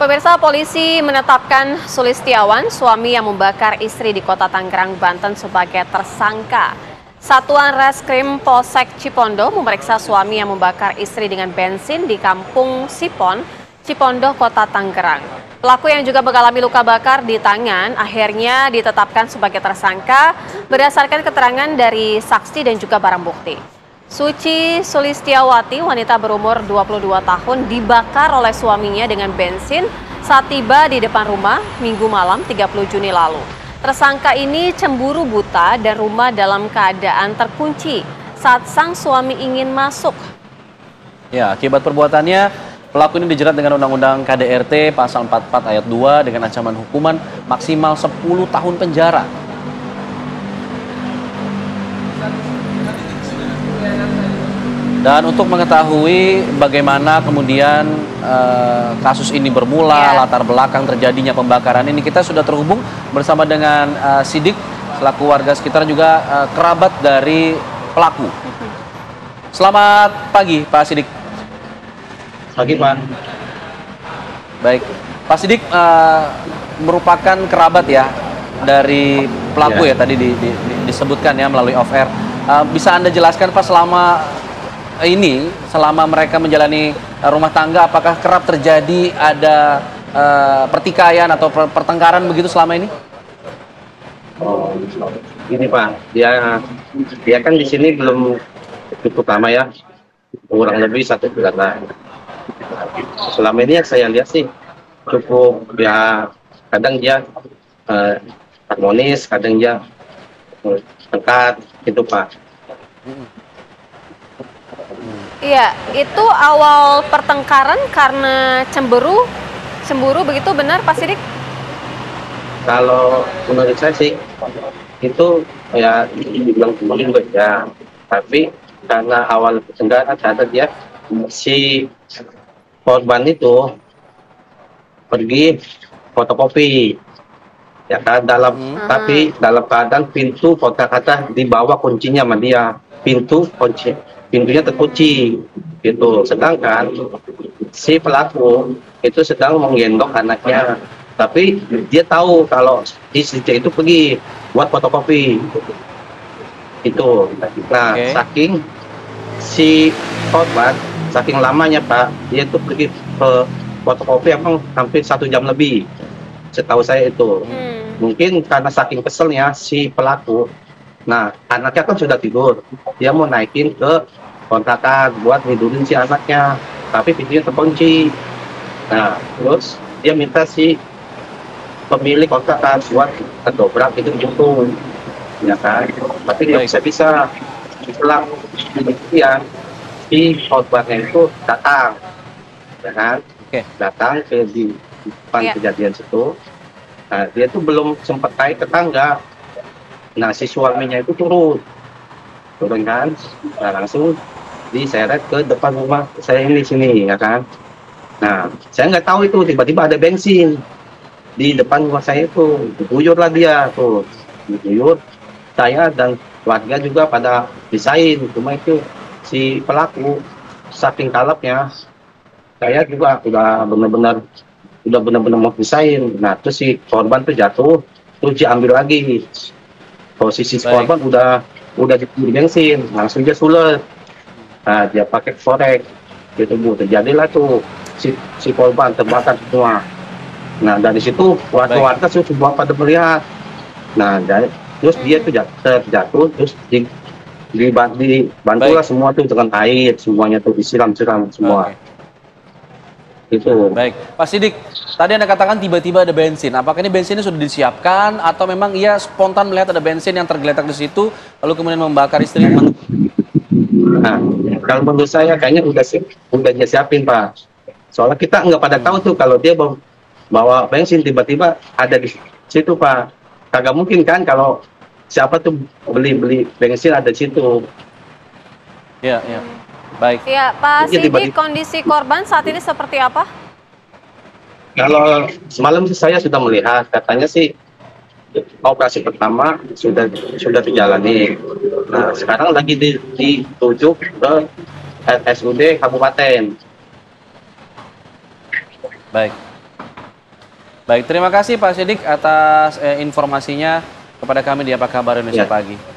Pemirsa, polisi menetapkan Sulistiawan, suami yang membakar istri di Kota Tangerang, Banten sebagai tersangka. Satuan Reskrim Polsek Cipondoh memeriksa suami yang membakar istri dengan bensin di Kampung Sipon, Cipondoh, Kota Tangerang. Pelaku yang juga mengalami luka bakar di tangan akhirnya ditetapkan sebagai tersangka berdasarkan keterangan dari saksi dan juga barang bukti. Suci Sulistiawati, wanita berumur 22 tahun, dibakar oleh suaminya dengan bensin saat tiba di depan rumah Minggu malam 30 Juni lalu. Tersangka ini cemburu buta dan rumah dalam keadaan terkunci saat sang suami ingin masuk. Ya, akibat perbuatannya, pelaku ini dijerat dengan Undang-Undang KDRT pasal 44 ayat 2 dengan ancaman hukuman maksimal 10 tahun penjara. Dan untuk mengetahui bagaimana kemudian kasus ini bermula, latar belakang terjadinya pembakaran ini, kita sudah terhubung bersama dengan Sidik, selaku warga sekitar juga kerabat dari pelaku. Selamat pagi, Pak Sidik. Pagi, Pak. Baik, Pak Sidik merupakan kerabat ya dari pelaku ya, tadi disebutkan ya melalui off-air. Bisa Anda jelaskan Pak, selama mereka menjalani rumah tangga, apakah kerap terjadi ada pertikaian atau pertengkaran begitu selama ini? Oh, ini Pak, dia kan di sini belum cukup lama ya, kurang lebih 1 bulan. Selama ini yang saya lihat sih cukup ya, kadang dia harmonis, kadang dia dekat gitu Pak. Iya, itu awal pertengkaran karena cemburu begitu, benar Pak Sidik? Kalau menurut saya sih itu ya dibilang cemburu juga ya, tapi karena awal pertengkaran ada dia si korban itu pergi fotokopi ya kan, tapi dalam keadaan pintu kata-kata dibawa kuncinya sama dia, pintunya terkunci gitu. Sedangkan si pelaku itu sedang menggendong anaknya, tapi dia tahu kalau istrinya itu pergi buat fotokopi itu. Nah, saking si korban saking lamanya Pak, dia itu pergi ke fotokopi emang hampir 1 jam lebih, setahu saya itu. Mungkin karena saking keselnya si pelaku, nah anaknya kan sudah tidur, dia mau naikin ke kontrakan buat tidurin si anaknya, tapi pintunya terkunci. Nah terus dia minta si pemilik kontrakan buat kedobrak itu pintu, ya kan, tapi dia bisa setelah demikian si korbannya itu datang, ya kan, datang ke di depan kejadian situ. Nah, dia tuh belum sempat naik ke tangga. Nah, si suaminya itu turun kan. Nah, langsung diseret ke depan rumah saya ini sini, ya kan. Nah, saya nggak tahu itu tiba-tiba ada bensin di depan rumah saya itu. Diguyur lah dia tuh, diguyur. Saya dan warga juga pada pisahin. Cuma itu si pelaku saking kalapnya, saya juga udah benar-benar mau pisahin. Nah terus si korban tuh jatuh, terus diambil lagi. Posisi korban udah di bensin, langsung dia sulet. Nah dia pakai korek gitu Bu. Terjadilah tuh si korban terbakar semua. Nah dari situ warga semua pada melihat. Nah terus dia tuh jatuh, terus dibantulah semua tuh dengan air, semuanya tuh disiram semua. Itu. Baik, Pak Sidik, tadi Anda katakan tiba-tiba ada bensin. Apakah ini bensinnya sudah disiapkan atau memang ia spontan melihat ada bensin yang tergeletak di situ lalu kemudian membakar istrinya? Nah, kalau menurut saya kayaknya udah dia siapin Pak. Soalnya kita nggak pada tahu tuh kalau dia bawa bensin tiba-tiba ada di situ Pak. Kagak mungkin kan kalau siapa tuh beli bensin ada di situ. Ya. Baik. Ya, Pak Sidik, kondisi korban saat ini seperti apa? Kalau semalam saya sudah melihat, katanya sih operasi pertama sudah dijalani. Nah, sekarang lagi dituju ke RSUD Kabupaten. Baik. Baik, terima kasih Pak Sidik atas informasinya kepada kami di Apa Kabar Indonesia Ya. Pagi.